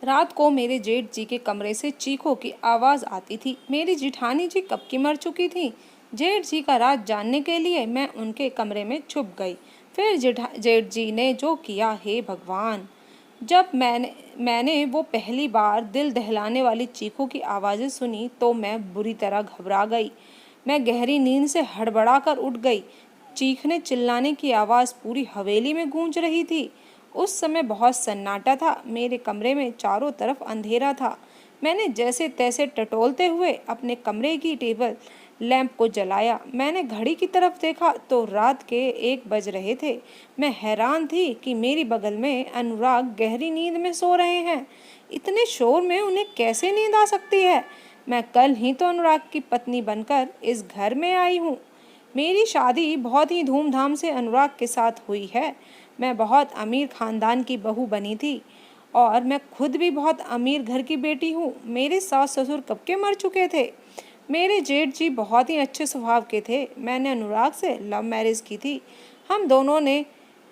रात को मेरे जेठ जी के कमरे से चीखों की आवाज़ आती थी। मेरी जिठानी जी कब की मर चुकी थी। जेठ जी का राज जानने के लिए मैं उनके कमरे में छुप गई। फिर जेठ जी ने जो किया, हे भगवान। जब मैंने वो पहली बार दिल दहलाने वाली चीखों की आवाज़ें सुनी तो मैं बुरी तरह घबरा गई। मैं गहरी नींद से हड़बड़ा कर उठ गई। चीखने चिल्लाने की आवाज़ पूरी हवेली में गूंज रही थी। उस समय बहुत सन्नाटा था। मेरे कमरे में चारों तरफ अंधेरा था। मैंने जैसे तैसे टटोलते हुए अपने कमरे की टेबल लैंप को जलाया। मैंने घड़ी की तरफ देखा तो रात के 1 बज रहे थे। मैं हैरान थी कि मेरी बगल में अनुराग गहरी नींद में सो रहे हैं। इतने शोर में उन्हें कैसे नींद आ सकती है। मैं कल ही तो अनुराग की पत्नी बनकर इस घर में आई हूँ। मेरी शादी बहुत ही धूमधाम से अनुराग के साथ हुई है। मैं बहुत अमीर खानदान की बहू बनी थी और मैं खुद भी बहुत अमीर घर की बेटी हूँ। मेरे सास ससुर कब के मर चुके थे। मेरे जेठ जी बहुत ही अच्छे स्वभाव के थे। मैंने अनुराग से लव मैरिज की थी। हम दोनों ने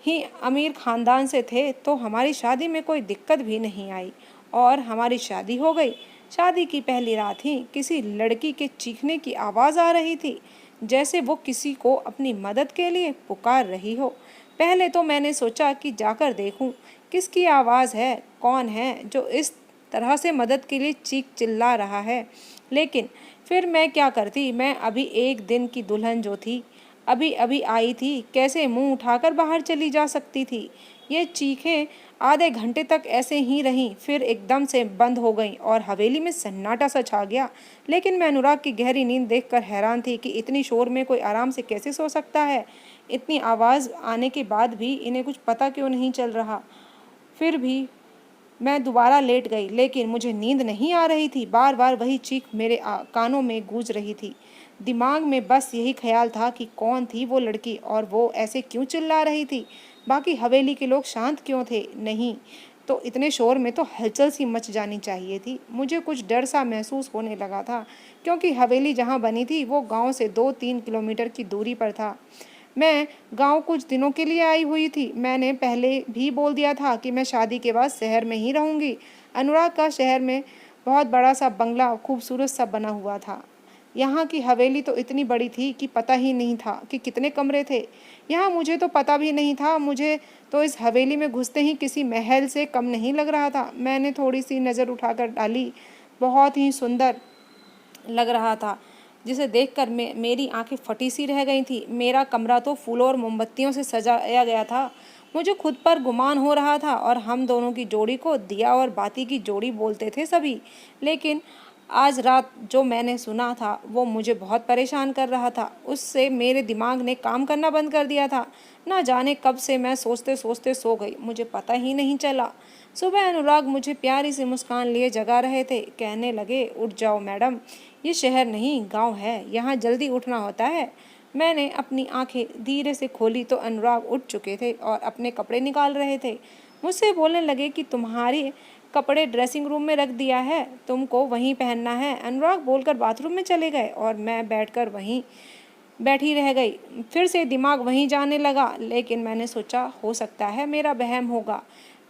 ही अमीर खानदान से थे तो हमारी शादी में कोई दिक्कत भी नहीं आई और हमारी शादी हो गई। शादी की पहली रात ही किसी लड़की के चीखने की आवाज़ आ रही थी, जैसे वो किसी को अपनी मदद के लिए पुकार रही हो। पहले तो मैंने सोचा कि जाकर देखूं किसकी आवाज़ है, कौन है जो इस तरह से मदद के लिए चीख चिल्ला रहा है। लेकिन फिर मैं क्या करती। मैं अभी 1 दिन की दुल्हन जो थी, अभी अभी आई थी, कैसे मुंह उठाकर बाहर चली जा सकती थी। ये चीखें आधे घंटे तक ऐसे ही रहीं, फिर एकदम से बंद हो गईं और हवेली में सन्नाटा सा छा गया। लेकिन मैं अनुराग की गहरी नींद देखकर हैरान थी कि इतनी शोर में कोई आराम से कैसे सो सकता है। इतनी आवाज़ आने के बाद भी इन्हें कुछ पता क्यों नहीं चल रहा। फिर भी मैं दोबारा लेट गई, लेकिन मुझे नींद नहीं आ रही थी। बार बार वही चीख मेरे कानों में गूंज रही थी। दिमाग में बस यही ख्याल था कि कौन थी वो लड़की और वो ऐसे क्यों चिल्ला रही थी। बाकी हवेली के लोग शांत क्यों थे। नहीं तो इतने शोर में तो हलचल सी मच जानी चाहिए थी। मुझे कुछ डर सा महसूस होने लगा था, क्योंकि हवेली जहाँ बनी थी वो गांव से 2-3 किलोमीटर की दूरी पर था। मैं गांव कुछ दिनों के लिए आई हुई थी। मैंने पहले भी बोल दिया था कि मैं शादी के बाद शहर में ही रहूंगी। अनुराग का शहर में बहुत बड़ा सा बंगला खूबसूरत सा बना हुआ था। यहाँ की हवेली तो इतनी बड़ी थी कि पता ही नहीं था कि कितने कमरे थे। यहाँ मुझे तो पता भी नहीं था। मुझे तो इस हवेली में घुसते ही किसी महल से कम नहीं लग रहा था। मैंने थोड़ी सी नज़र उठाकर डाली। बहुत ही सुंदर लग रहा था, जिसे देखकर मेरी आंखें फटी सी रह गई थी। मेरा कमरा तो फूलों और मोमबत्तियों से सजाया गया था। मुझे खुद पर गुमान हो रहा था और हम दोनों की जोड़ी को दिया और बाती की जोड़ी बोलते थे सभी। लेकिन आज रात जो मैंने सुना था वो मुझे बहुत परेशान कर रहा था। उससे मेरे दिमाग ने काम करना बंद कर दिया था। ना जाने कब से मैं सोचते सोचते सो गई, मुझे पता ही नहीं चला। सुबह अनुराग मुझे प्यारी सी मुस्कान लिए जगा रहे थे। कहने लगे, उठ जाओ मैडम, ये शहर नहीं गांव है, यहाँ जल्दी उठना होता है। मैंने अपनी आंखें धीरे से खोली तो अनुराग उठ चुके थे और अपने कपड़े निकाल रहे थे। मुझसे बोलने लगे कि तुम्हारे कपड़े ड्रेसिंग रूम में रख दिया है, तुमको वहीं पहनना है। अनुराग बोलकर बाथरूम में चले गए और मैं बैठी रह गई। फिर से दिमाग वहीं जाने लगा, लेकिन मैंने सोचा हो सकता है मेरा वहम होगा।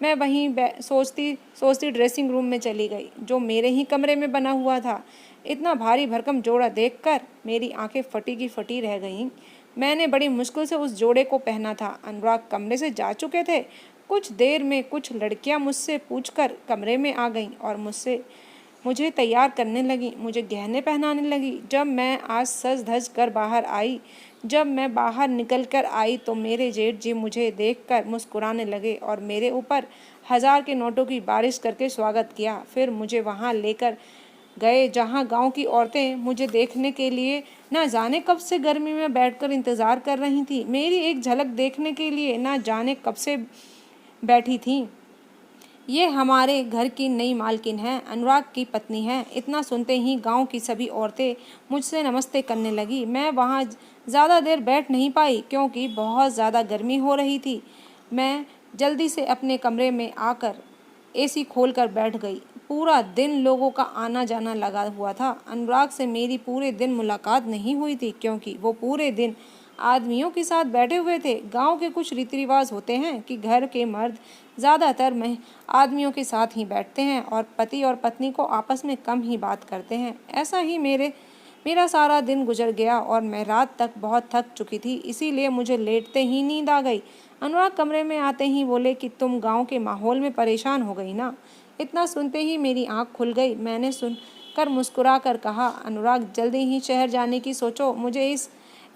मैं वहीं सोचती सोचती ड्रेसिंग रूम में चली गई, जो मेरे ही कमरे में बना हुआ था। इतना भारी भरकम जोड़ा देखकर मेरी आंखें फटी की फटी रह गईं। मैंने बड़ी मुश्किल से उस जोड़े को पहना था। अनुराग कमरे से जा चुके थे। कुछ देर में कुछ लड़कियां मुझसे पूछकर कमरे में आ गईं और मुझे तैयार करने लगी, मुझे गहने पहनाने लगी। जब मैं बाहर निकल कर आई तो मेरे जेठ जी मुझे देखकर मुस्कुराने लगे और मेरे ऊपर 1000 के नोटों की बारिश करके स्वागत किया। फिर मुझे वहां लेकर गए जहां गांव की औरतें मुझे देखने के लिए ना जाने कब से गर्मी में बैठकर इंतज़ार कर रही थी। मेरी एक झलक देखने के लिए ना जाने कब से बैठी थी। ये हमारे घर की नई मालकिन है, अनुराग की पत्नी है। इतना सुनते ही गांव की सभी औरतें मुझसे नमस्ते करने लगी। मैं वहाँ ज़्यादा देर बैठ नहीं पाई क्योंकि बहुत ज़्यादा गर्मी हो रही थी। मैं जल्दी से अपने कमरे में आकर एसी खोलकर बैठ गई। पूरा दिन लोगों का आना जाना लगा हुआ था। अनुराग से मेरी पूरे दिन मुलाकात नहीं हुई थी क्योंकि वो पूरे दिन आदमियों के साथ बैठे हुए थे। गांव के कुछ रीति रिवाज होते हैं कि घर के मर्द ज़्यादातर में आदमियों के साथ ही बैठते हैं और पति और पत्नी को आपस में कम ही बात करते हैं। ऐसा ही मेरा सारा दिन गुजर गया और मैं रात तक बहुत थक चुकी थी, इसीलिए मुझे लेटते ही नींद आ गई। अनुराग कमरे में आते ही बोले कि तुम गांव के माहौल में परेशान हो गई ना। इतना सुनते ही मेरी आंख खुल गई। मैंने सुनकर मुस्कुरा कर कहा, अनुराग जल्दी ही शहर जाने की सोचो, मुझे इस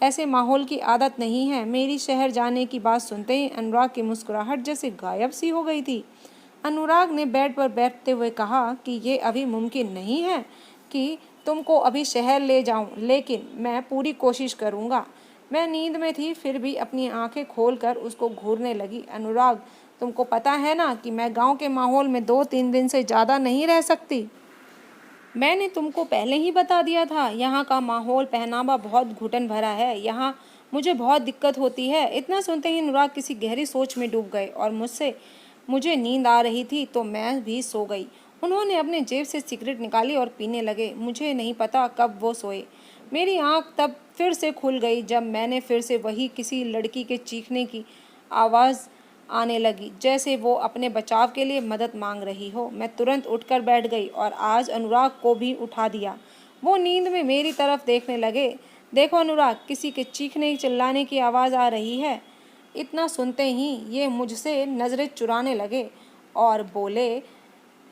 ऐसे माहौल की आदत नहीं है। मेरी शहर जाने की बात सुनते ही अनुराग की मुस्कुराहट जैसे गायब सी हो गई थी। अनुराग ने बेड पर बैठते हुए कहा कि ये अभी मुमकिन नहीं है कि तुमको अभी शहर ले जाऊं, लेकिन मैं पूरी कोशिश करूंगा। मैं नींद में थी, फिर भी अपनी आंखें खोलकर उसको घूरने लगी। अनुराग, तुमको पता है ना कि मैं गांव के माहौल में 2-3 दिन से ज़्यादा नहीं रह सकती। मैंने तुमको पहले ही बता दिया था, यहाँ का माहौल पहनावा बहुत घुटन भरा है, यहाँ मुझे बहुत दिक्कत होती है। इतना सुनते ही अनुराग किसी गहरी सोच में डूब गए और मुझे नींद आ रही थी तो मैं भी सो गई। उन्होंने अपने जेब से सिगरेट निकाली और पीने लगे। मुझे नहीं पता कब वो सोए। मेरी आंख तब फिर से खुल गई जब मैंने फिर से वही किसी लड़की के चीखने की आवाज़ आने लगी, जैसे वो अपने बचाव के लिए मदद मांग रही हो। मैं तुरंत उठकर बैठ गई और आज अनुराग को भी उठा दिया। वो नींद में मेरी तरफ देखने लगे। देखो अनुराग, किसी के चीखने चिल्लाने की आवाज़ आ रही है। इतना सुनते ही ये मुझसे नज़रें चुराने लगे और बोले,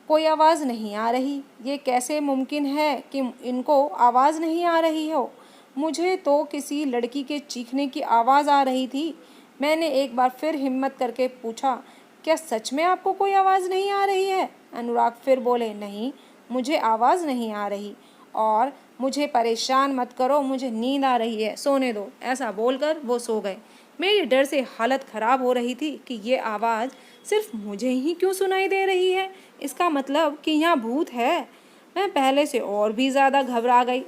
कोई आवाज़ नहीं आ रही। ये कैसे मुमकिन है कि इनको आवाज़ नहीं आ रही हो? मुझे तो किसी लड़की के चीखने की आवाज़ आ रही थी। मैंने एक बार फिर हिम्मत करके पूछा, क्या सच में आपको कोई आवाज़ नहीं आ रही है? अनुराग फिर बोले, नहीं, मुझे आवाज़ नहीं आ रही और मुझे परेशान मत करो, मुझे नींद आ रही है, सोने दो। ऐसा बोलकर वो सो गए। मेरी डर से हालत ख़राब हो रही थी कि ये आवाज़ सिर्फ मुझे ही क्यों सुनाई दे रही है। इसका मतलब कि यहाँ भूत है। मैं पहले से और भी ज़्यादा घबरा गई।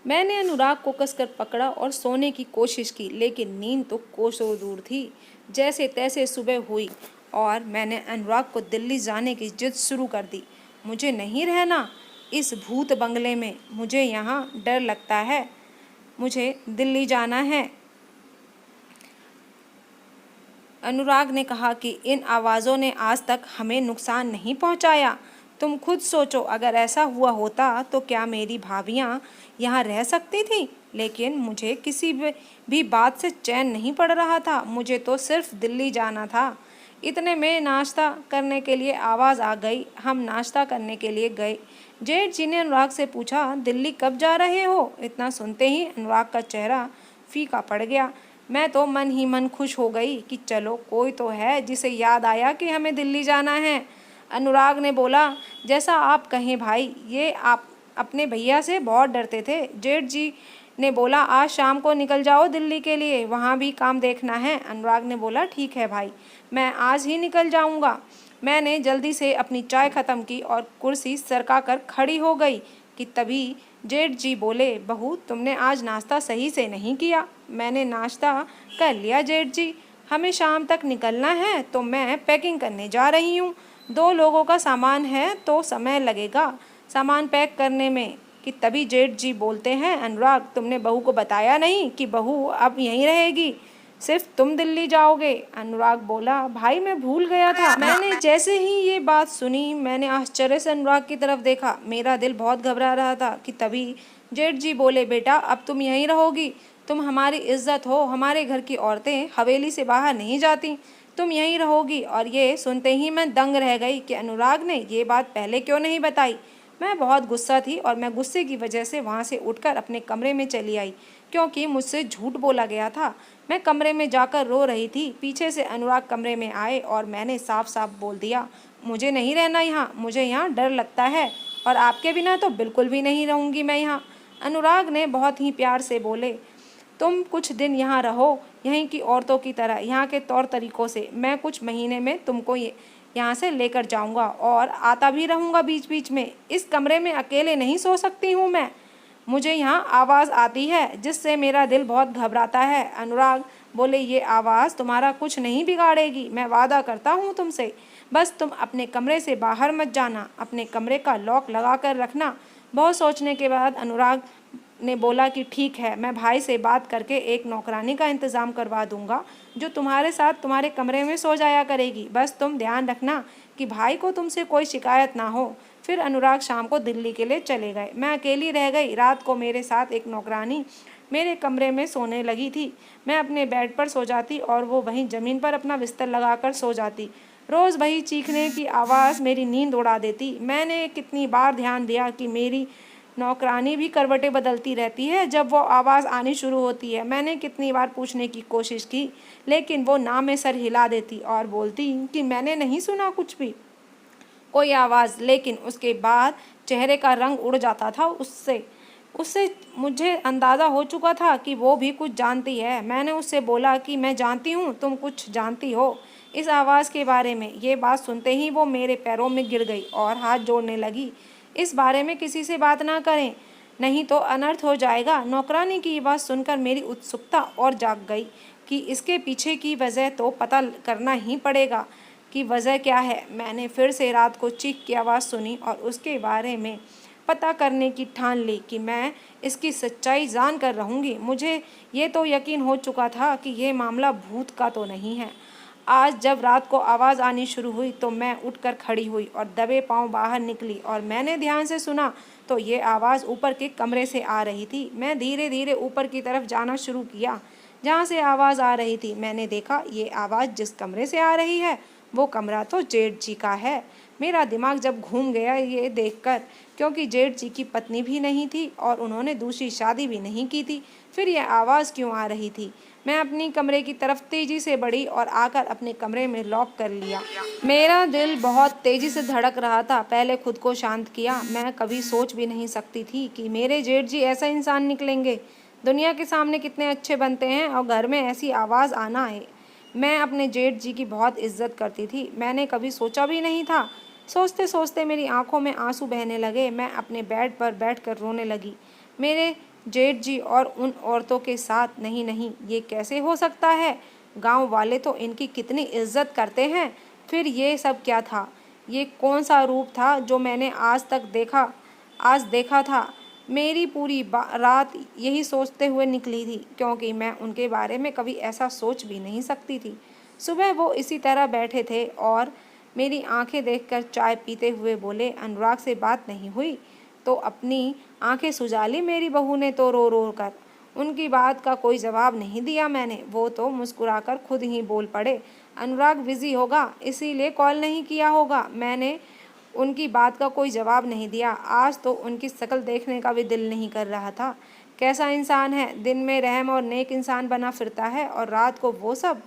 मैंने अनुराग को कसकर पकड़ा और सोने की कोशिश की, लेकिन नींद तो कोसों दूर थी। जैसे तैसे सुबह हुई और मैंने अनुराग को दिल्ली जाने की जिद शुरू कर दी। मुझे नहीं रहना इस भूत बंगले में, मुझे यहाँ डर लगता है, मुझे दिल्ली जाना है। अनुराग ने कहा कि इन आवाज़ों ने आज तक हमें नुकसान नहीं पहुंचाया। तुम खुद सोचो, अगर ऐसा हुआ होता तो क्या मेरी भाभियां यहाँ रह सकती थीं? लेकिन मुझे किसी भी बात से चैन नहीं पड़ रहा था। मुझे तो सिर्फ दिल्ली जाना था। इतने में नाश्ता करने के लिए आवाज़ आ गई। हम नाश्ता करने के लिए गए। जेठ जी ने अनुराग से पूछा, दिल्ली कब जा रहे हो? इतना सुनते ही अनुराग का चेहरा फीका पड़ गया। मैं तो मन ही मन खुश हो गई कि चलो कोई तो है जिसे याद आया कि हमें दिल्ली जाना है। अनुराग ने बोला, जैसा आप कहें भाई, ये आप अपने भैया से बहुत डरते थे। जेठ जी ने बोला, आज शाम को निकल जाओ दिल्ली के लिए, वहाँ भी काम देखना है। अनुराग ने बोला, ठीक है भाई, मैं आज ही निकल जाऊँगा। मैंने जल्दी से अपनी चाय ख़त्म की और कुर्सी सरका कर खड़ी हो गई कि तभी जेठ जी बोले, बहू तुमने आज नाश्ता सही से नहीं किया। मैंने नाश्ता कर लिया जेठ जी, हमें शाम तक निकलना है तो मैं पैकिंग करने जा रही हूँ। 2 लोगों का सामान है तो समय लगेगा सामान पैक करने में। कि तभी जेठ जी बोलते हैं, अनुराग तुमने बहू को बताया नहीं कि बहू अब यहीं रहेगी, सिर्फ तुम दिल्ली जाओगे? अनुराग बोला, भाई मैं भूल गया था। मैंने जैसे ही ये बात सुनी, मैंने आश्चर्य से अनुराग की तरफ देखा। मेरा दिल बहुत घबरा रहा था कि तभी जेठ जी बोले, बेटा अब तुम यहीं रहोगी, तुम हमारी इज्जत हो, हमारे घर की औरतें हवेली से बाहर नहीं जाती, तुम यहीं रहोगी। और ये सुनते ही मैं दंग रह गई कि अनुराग ने ये बात पहले क्यों नहीं बताई। मैं बहुत गुस्सा थी और मैं गुस्से की वजह से वहाँ से उठकर अपने कमरे में चली आई, क्योंकि मुझसे झूठ बोला गया था। मैं कमरे में जाकर रो रही थी। पीछे से अनुराग कमरे में आए और मैंने साफ साफ बोल दिया, मुझे नहीं रहना यहाँ, मुझे यहाँ डर लगता है और आपके बिना तो बिल्कुल भी नहीं रहूँगी मैं यहाँ। अनुराग ने बहुत ही प्यार से बोले, तुम कुछ दिन यहाँ रहो, यहीं की औरतों की तरह, यहाँ के तौर तरीक़ों से। मैं कुछ महीने में तुमको यहाँ से लेकर जाऊँगा और आता भी रहूँगा बीच बीच में। इस कमरे में अकेले नहीं सो सकती हूँ मैं, मुझे यहाँ आवाज़ आती है जिससे मेरा दिल बहुत घबराता है। अनुराग बोले, ये आवाज़ तुम्हारा कुछ नहीं बिगाड़ेगी, मैं वादा करता हूँ तुमसे। बस तुम अपने कमरे से बाहर मत जाना, अपने कमरे का लॉक लगा कर रखना। बहुत सोचने के बाद अनुराग ने बोला कि ठीक है, मैं भाई से बात करके एक नौकरानी का इंतज़ाम करवा दूंगा जो तुम्हारे साथ तुम्हारे कमरे में सो जाया करेगी। बस तुम ध्यान रखना कि भाई को तुमसे कोई शिकायत ना हो। फिर अनुराग शाम को दिल्ली के लिए चले गए। मैं अकेली रह गई। रात को मेरे साथ एक नौकरानी मेरे कमरे में सोने लगी थी। मैं अपने बेड पर सो जाती और वो वहीं ज़मीन पर अपना बिस्तर लगाकर सो जाती। रोज़ वही चीखने की आवाज़ मेरी नींद उड़ा देती। मैंने कितनी बार ध्यान दिया कि मेरी नौकरानी भी करवटें बदलती रहती है जब वो आवाज़ आनी शुरू होती है। मैंने कितनी बार पूछने की कोशिश की, लेकिन वो ना में सर हिला देती और बोलती कि मैंने नहीं सुना कुछ भी, कोई आवाज़। लेकिन उसके बाद चेहरे का रंग उड़ जाता था। उससे उससे मुझे अंदाज़ा हो चुका था कि वो भी कुछ जानती है। मैंने उससे बोला कि मैं जानती हूँ तुम कुछ जानती हो इस आवाज़ के बारे में। ये बात सुनते ही वो मेरे पैरों में गिर गई और हाथ जोड़ने लगी। इस बारे में किसी से बात ना करें, नहीं तो अनर्थ हो जाएगा। नौकरानी की ये बात सुनकर मेरी उत्सुकता और जाग गई कि इसके पीछे की वजह तो पता करना ही पड़ेगा कि वजह क्या है। मैंने फिर से रात को चीख की आवाज़ सुनी और उसके बारे में पता करने की ठान ली कि मैं इसकी सच्चाई जान कर रहूँगी। मुझे ये तो यकीन हो चुका था कि ये मामला भूत का तो नहीं है। आज जब रात को आवाज़ आनी शुरू हुई तो मैं उठकर खड़ी हुई और दबे पांव बाहर निकली और मैंने ध्यान से सुना तो ये आवाज़ ऊपर के कमरे से आ रही थी। मैं धीरे धीरे ऊपर की तरफ जाना शुरू किया जहाँ से आवाज़ आ रही थी। मैंने देखा ये आवाज़ जिस कमरे से आ रही है वो कमरा तो जेठ जी का है। मेरा दिमाग जब घूम गया ये देखकर, क्योंकि जेठ जी की पत्नी भी नहीं थी और उन्होंने दूसरी शादी भी नहीं की थी। फिर यह आवाज़ क्यों आ रही थी? मैं अपनी कमरे की तरफ तेजी से बढ़ी और आकर अपने कमरे में लॉक कर लिया। मेरा दिल बहुत तेजी से धड़क रहा था। पहले खुद को शांत किया। मैं कभी सोच भी नहीं सकती थी कि मेरे जेठ जी ऐसा इंसान निकलेंगे। दुनिया के सामने कितने अच्छे बनते हैं और घर में ऐसी आवाज़ आना है। मैं अपने जेठ जी की बहुत इज्जत करती थी। मैंने कभी सोचा भी नहीं था। सोचते सोचते मेरी आंखों में आंसू बहने लगे। मैं अपने बेड पर बैठकर रोने लगी। मेरे जेठ जी और उन औरतों के साथ। नहीं नहीं, ये कैसे हो सकता है? गांव वाले तो इनकी कितनी इज्जत करते हैं। फिर ये सब क्या था? ये कौन सा रूप था जो मैंने आज देखा था? मेरी पूरी रात यही सोचते हुए निकली थी, क्योंकि मैं उनके बारे में कभी ऐसा सोच भी नहीं सकती थी। सुबह वो इसी तरह बैठे थे और मेरी आंखें देखकर चाय पीते हुए बोले, अनुराग से बात नहीं हुई? तो अपनी आंखें सुझा ली मेरी बहू ने तो रो रो कर। उनकी बात का कोई जवाब नहीं दिया मैंने। वो तो मुस्कुराकर खुद ही बोल पड़े, अनुराग बिजी होगा इसीलिए कॉल नहीं किया होगा। मैंने उनकी बात का कोई जवाब नहीं दिया। आज तो उनकी शक्ल देखने का भी दिल नहीं कर रहा था। कैसा इंसान है, दिन में रहम और नेक इंसान बना फिरता है और रात को वो सब।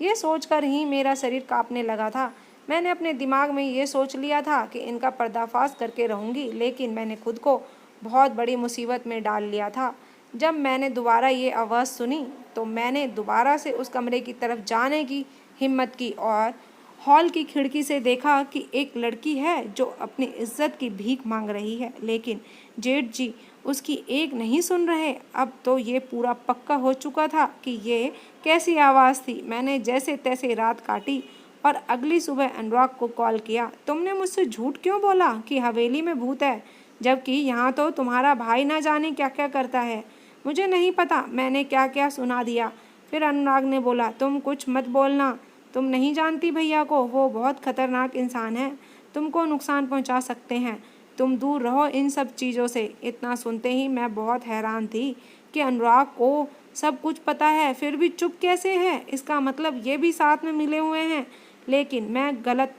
ये सोचकर ही मेरा शरीर कांपने लगा था। मैंने अपने दिमाग में ये सोच लिया था कि इनका पर्दाफाश करके रहूँगी, लेकिन मैंने खुद को बहुत बड़ी मुसीबत में डाल लिया था। जब मैंने दोबारा ये आवाज़ सुनी तो मैंने दोबारा से उस कमरे की तरफ जाने की हिम्मत की और हॉल की खिड़की से देखा कि एक लड़की है जो अपनी इज्जत की भीख मांग रही है, लेकिन जेठ जी उसकी एक नहीं सुन रहे। अब तो ये पूरा पक्का हो चुका था कि ये कैसी आवाज़ थी। मैंने जैसे तैसे रात काटी और अगली सुबह अनुराग को कॉल किया। तुमने मुझसे झूठ क्यों बोला कि हवेली में भूत है, जबकि यहाँ तो तुम्हारा भाई ना जाने क्या क्या करता है? मुझे नहीं पता मैंने क्या क्या सुना दिया। फिर अनुराग ने बोला, तुम कुछ मत बोलना, तुम नहीं जानती भैया को, वो बहुत खतरनाक इंसान है, तुमको नुकसान पहुंचा सकते हैं, तुम दूर रहो इन सब चीज़ों से। इतना सुनते ही मैं बहुत हैरान थी कि अनुराग को सब कुछ पता है फिर भी चुप कैसे है। इसका मतलब ये भी साथ में मिले हुए हैं। लेकिन मैं गलत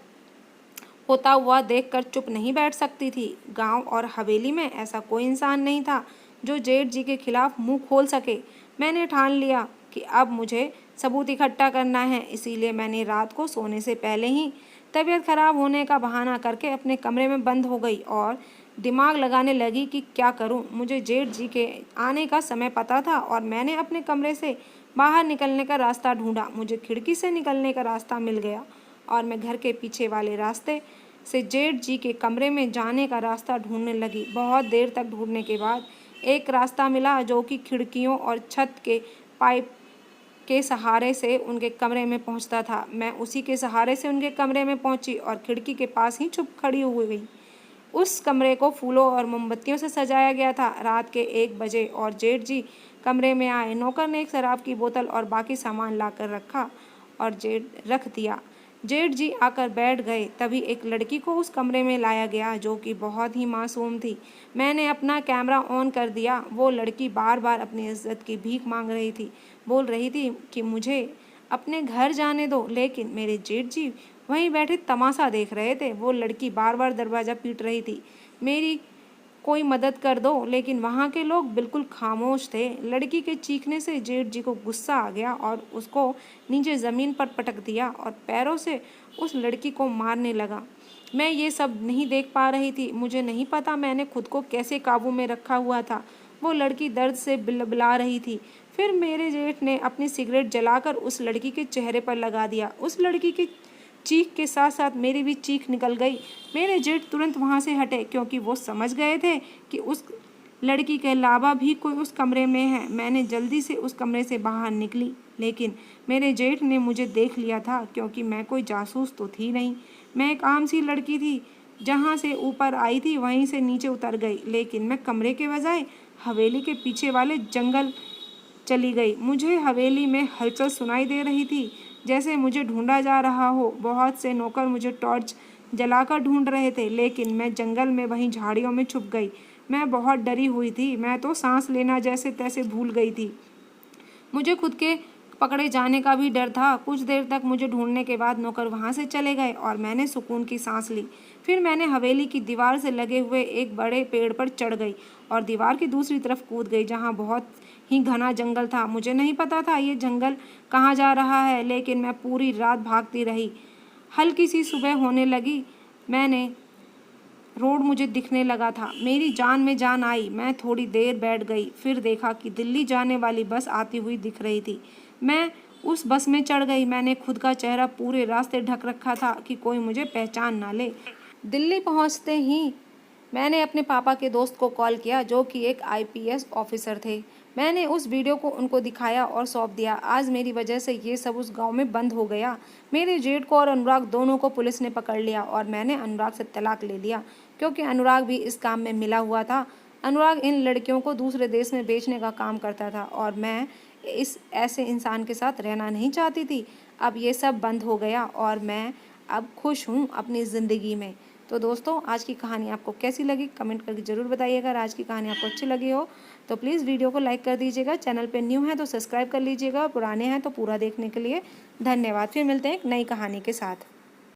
होता हुआ देखकर चुप नहीं बैठ सकती थी। गांव और हवेली में ऐसा कोई इंसान नहीं था जो जेठ जी के खिलाफ मुंह खोल सके। मैंने ठान लिया कि अब मुझे सबूत इकट्ठा करना है। इसीलिए मैंने रात को सोने से पहले ही तबीयत खराब होने का बहाना करके अपने कमरे में बंद हो गई और दिमाग लगाने लगी कि क्या करूं। मुझे जेठ जी के आने का समय पता था और मैंने अपने कमरे से बाहर निकलने का रास्ता ढूंढा। मुझे खिड़की से निकलने का रास्ता मिल गया और मैं घर के पीछे वाले रास्ते से जेठ जी के कमरे में जाने का रास्ता ढूंढने लगी। बहुत देर तक ढूंढने के बाद एक रास्ता मिला जो कि खिड़कियों और छत के पाइप के सहारे से उनके कमरे में पहुंचता था। मैं उसी के सहारे से उनके कमरे में पहुंची और खिड़की के पास ही चुप खड़ी हुई गई। उस कमरे को फूलों और मोमबत्तियों से सजाया गया था। रात के 1 बजे और जेठ जी कमरे में आए। नौकर ने एक शराब की बोतल और बाकी सामान लाकर रख दिया। जेठ जी आकर बैठ गए। तभी एक लड़की को उस कमरे में लाया गया जो कि बहुत ही मासूम थी। मैंने अपना कैमरा ऑन कर दिया। वो लड़की बार बार अपनी इज्जत की भीख मांग रही थी। बोल रही थी कि मुझे अपने घर जाने दो, लेकिन मेरे जेठ जी वहीं बैठे तमाशा देख रहे थे। वो लड़की बार बार दरवाज़ा पीट रही थी, मेरी कोई मदद कर दो, लेकिन वहाँ के लोग बिल्कुल खामोश थे। लड़की के चीखने से जेठ जी को गुस्सा आ गया और उसको नीचे ज़मीन पर पटक दिया और पैरों से उस लड़की को मारने लगा। मैं ये सब नहीं देख पा रही थी। मुझे नहीं पता मैंने खुद को कैसे काबू में रखा हुआ था। वो लड़की दर्द से बिलबिला रही थी। फिर मेरे जेठ ने अपनी सिगरेट जलाकर उस लड़की के चेहरे पर लगा दिया। उस लड़की की चीख के साथ साथ मेरी भी चीख निकल गई। मेरे जेठ तुरंत वहाँ से हटे क्योंकि वो समझ गए थे कि उस लड़की के अलावा भी कोई उस कमरे में है। मैंने जल्दी से उस कमरे से बाहर निकली, लेकिन मेरे जेठ ने मुझे देख लिया था क्योंकि मैं कोई जासूस तो थी नहीं। मैं एक आम सी लड़की थी, जहाँ से ऊपर आई थी वहीं से नीचे उतर गई, लेकिन मैं कमरे के बजाय हवेली के पीछे वाले जंगल चली गई। मुझे हवेली में हलचल सुनाई दे रही थी, जैसे मुझे ढूंढा जा रहा हो। बहुत से नौकर मुझे टॉर्च जलाकर ढूंढ रहे थे, लेकिन मैं जंगल में वहीं झाड़ियों में छुप गई। मैं बहुत डरी हुई थी। मैं तो सांस लेना जैसे तैसे भूल गई थी। मुझे खुद के पकड़े जाने का भी डर था। कुछ देर तक मुझे ढूंढने के बाद नौकर वहाँ से चले गए और मैंने सुकून की सांस ली। फिर मैंने हवेली की दीवार से लगे हुए एक बड़े पेड़ पर चढ़ गई और दीवार की दूसरी तरफ कूद गई, जहाँ बहुत ही घना जंगल था। मुझे नहीं पता था ये जंगल कहाँ जा रहा है, लेकिन मैं पूरी रात भागती रही। हल्की सी सुबह होने लगी। रोड मुझे दिखने लगा था। मेरी जान में जान आई। मैं थोड़ी देर बैठ गई, फिर देखा कि दिल्ली जाने वाली बस आती हुई दिख रही थी। मैं उस बस में चढ़ गई। मैंने खुद का चेहरा पूरे रास्ते ढक रखा था कि कोई मुझे पहचान ना ले। दिल्ली पहुंचते ही मैंने अपने पापा के दोस्त को कॉल किया, जो कि एक आईपीएस ऑफिसर थे। मैंने उस वीडियो को उनको दिखाया और सौंप दिया। आज मेरी वजह से ये सब उस गांव में बंद हो गया। मेरे जेठ को और अनुराग दोनों को पुलिस ने पकड़ लिया और मैंने अनुराग से तलाक ले लिया, क्योंकि अनुराग भी इस काम में मिला हुआ था। अनुराग इन लड़कियों को दूसरे देश में बेचने का काम करता था और मैं इस ऐसे इंसान के साथ रहना नहीं चाहती थी। अब ये सब बंद हो गया और मैं अब खुश हूँ अपनी ज़िंदगी में। तो दोस्तों, आज की कहानी आपको कैसी लगी कमेंट करके ज़रूर बताइएगा। अगर आज की कहानी आपको अच्छी लगी हो तो प्लीज़ वीडियो को लाइक कर दीजिएगा। चैनल पे न्यू है तो सब्सक्राइब कर लीजिएगा। पुराने हैं तो पूरा देखने के लिए धन्यवाद। फिर मिलते हैं एक नई कहानी के साथ।